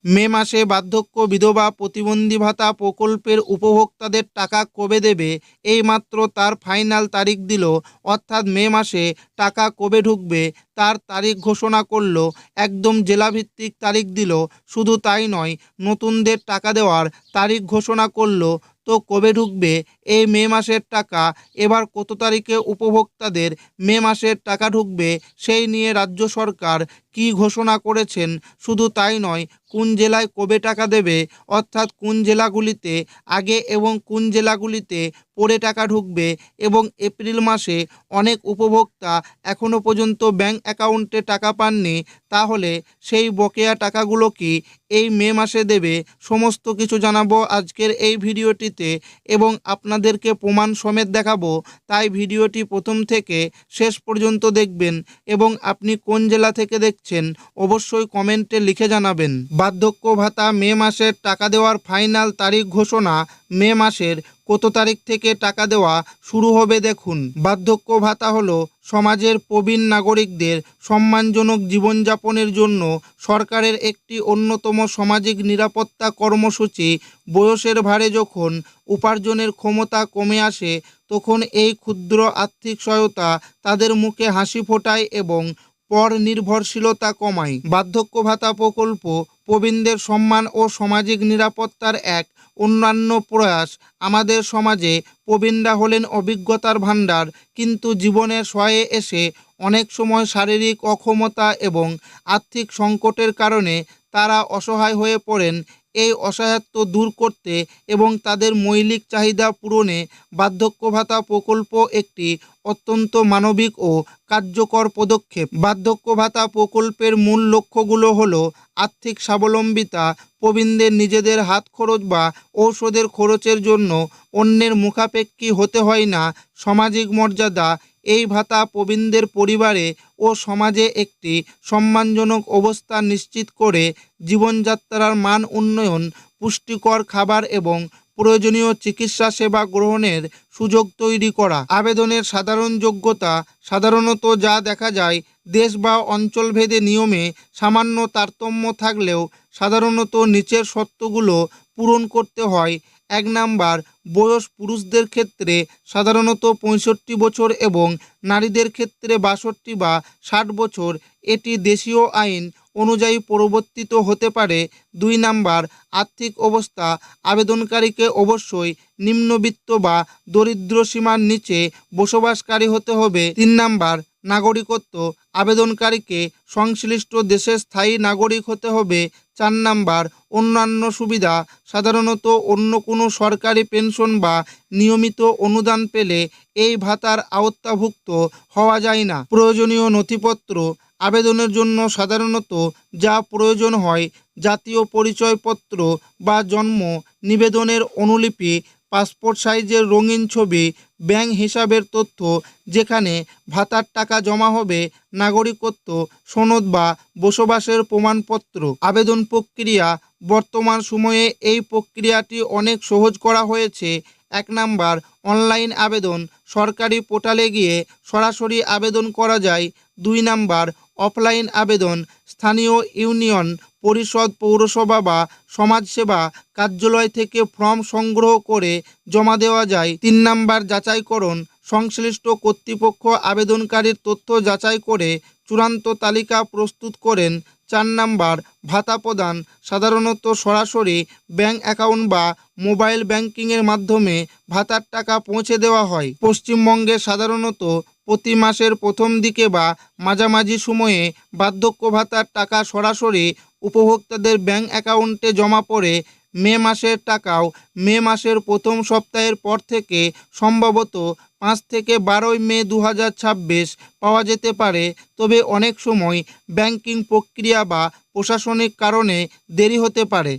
মে মাসে বার্ধক্য বিধবা প্রতিবন্ধী ভাতা প্রকল্পের উপভোক্তাদের টাকা কবে দেবে, এইমাত্র তার ফাইনাল তারিখ দিল। অর্থাৎ মে মাসে টাকা কবে ঢুকবে তার তারিখ ঘোষণা করলো। একদম জেলাভিত্তিক তারিখ দিল। শুধু তাই নয়, নতুনদের টাকা দেওয়ার তারিখ ঘোষণা করলো। তো কবে ঢুকবে এই মে মাসের টাকা, এবার কত তারিখে উপভোক্তাদের মে মাসের টাকা ঢুকবে সেই নিয়ে রাজ্য সরকার কী ঘোষণা করেছেন। শুধু তাই নয়, কোন জেলায় কবে টাকা দেবে, অর্থাৎ কোন জেলাগুলিতে আগে এবং কোন জেলাগুলিতে পরে টাকা ঢুকবে। এবং এপ্রিল মাসে অনেক উপভোক্তা এখনও পর্যন্ত ব্যাংক অ্যাকাউন্টে টাকা পাননি, তাহলে সেই বকেয়া টাকাগুলো কি এই মে মাসে দেবে, সমস্ত কিছু জানাবো আজকের এই ভিডিওটিতে এবং আপনাদেরকে প্রমাণ সমেত দেখাবো। তাই ভিডিওটি প্রথম থেকে শেষ পর্যন্ত দেখবেন এবং আপনি কোন জেলা থেকে দেখছেন অবশ্যই কমেন্টে লিখে জানাবেন। বার্ধক্য ভাতা মে মাসের টাকা দেওয়ার ফাইনাল তারিখ ঘোষণা। মে মাসের কত তারিখ থেকে টাকা দেওয়া শুরু হবে দেখুন। বার্ধক্য ভাতা হলো সমাজের প্রবীণ নাগরিকদের সম্মানজনক জীবনযাপনের জন্য সরকারের একটি অন্যতম সামাজিক নিরাপত্তা কর্মসূচি। বয়সের ভারে যখন উপার্জনের ক্ষমতা কমে আসে, তখন এই ক্ষুদ্র আর্থিক সহায়তা তাদের মুখে হাসি ফোটায় এবং পর নির্ভরশীলতা কমায়। বার্ধক্য ভাতা প্রকল্প প্রবীণদের সম্মান ও সামাজিক নিরাপত্তার এক অন্যান্য প্রয়াস। আমাদের সমাজে প্রবীণরা হলেন অভিজ্ঞতার ভাণ্ডার, কিন্তু জীবনের সয়ে এসে অনেক সময় শারীরিক অক্ষমতা এবং আর্থিক সংকটের কারণে তারা অসহায় হয়ে পড়েন। এই অসহায়ত্ব দূর করতে এবং তাদের মৌলিক চাহিদা পূরণে বার্ধক্য ভাতা প্রকল্প একটি অত্যন্ত মানবিক ও কার্যকর পদক্ষেপ। বার্ধক্য ভাতা প্রকল্পের মূল লক্ষ্যগুলো হলো আর্থিক স্বাবলম্বিতা। প্রবীণদের নিজেদের হাত খরচ বা ঔষধের খরচের জন্য অন্যের মুখাপেক্ষী হতে হয় না। সামাজিক মর্যাদা। এই ভাতা প্রবীণদের পরিবারে ও সমাজে একটি সম্মানজনক অবস্থান নিশ্চিত করে। জীবনযাত্রার মান উন্নয়ন, পুষ্টিকর খাবার এবং প্রয়োজনীয় চিকিৎসা সেবা গ্রহণের সুযোগ তৈরি করা। আবেদনের সাধারণ যোগ্যতা। সাধারণত যা দেখা যায়, দেশ বা অঞ্চলভেদে নিয়মে সামান্য তারতম্য থাকলেও সাধারণত নিচের শর্তগুলো পূরণ করতে হয়। 1 নাম্বার, বয়স পুরুষদের ক্ষেত্রে সাধারণত 65 বছর এবং নারীদের ক্ষেত্রে 62 বা 60 বছর। এটি দেশীয় আইন অনুযায়ী পরিবর্তিত হতে পারে। 2 নাম্বার, আর্থিক অবস্থা। আবেদনকারীকে অবশ্যই নিম্নবিত্ত বা দরিদ্র সীমার নিচে বসবাসকারী হতে হবে। 3 নাম্বার, নাগরিকত্ব। আবেদনকারীকে সংশ্লিষ্ট দেশের স্থায়ী নাগরিক হতে হবে। 4 নাম্বার, অন্যান্য সুবিধা। সাধারণত অন্য কোনো সরকারি পেনশন বা নিয়মিত অনুদান পেলে এই ভাতার আওতাভুক্ত হওয়া যায় না। প্রয়োজনীয় নথিপত্র। আবেদনের জন্য সাধারণত যা প্রয়োজন হয়: জাতীয় পরিচয়পত্র বা জন্ম নিবেদনের অনুলিপি, পাসপোর্ট সাইজের রঙিন ছবি, ব্যাংক হিসাবের তথ্য যেখানে ভাতার টাকা জমা হবে, নাগরিকত্ব সনদ বা বসবাসের প্রমাণপত্র। আবেদন প্রক্রিয়া। বর্তমান সময়ে এই প্রক্রিয়াটি অনেক সহজ করা হয়েছে। 1 নাম্বার, অনলাইন আবেদন। সরকারি পোর্টালে গিয়ে সরাসরি আবেদন করা যায়। 2 নাম্বার, অফলাইন আবেদন। স্থানীয় ইউনিয়ন পরিষদ, পৌরসভা বা সমাজসেবা কার্যালয় থেকে ফর্ম সংগ্রহ করে জমা দেওয়া যায়। 3 নাম্বার, যাচাইকরণ। সংশ্লিষ্ট কর্তৃপক্ষ আবেদনকারীর তথ্য যাচাই করে চূড়ান্ত তালিকা প্রস্তুত করেন। 4 নাম্বার, ভাতা প্রদান। সাধারণত সরাসরি ব্যাংক অ্যাকাউন্ট বা মোবাইল ব্যাংকিংয়ের মাধ্যমে ভাতার টাকা পৌঁছে দেওয়া হয়। পশ্চিমবঙ্গে সাধারণত প্রতি মাসের প্রথম দিকে বা মাঝামাঝি সময়ে বার্ধক্য ভাতার টাকা সরাসরি উপভোক্তাদের ব্যাংক অ্যাকাউন্টে জমা পড়ে। মে মাসের টাকাও মে মাসের প্রথম সপ্তাহের পর থেকে সম্ভবত 5 থেকে 12 মে 2026 পাওয়া যেতে পারে। তবে অনেক সময় ব্যাংকিং প্রক্রিয়া বা প্রশাসনিক কারণে দেরি হতে পারে।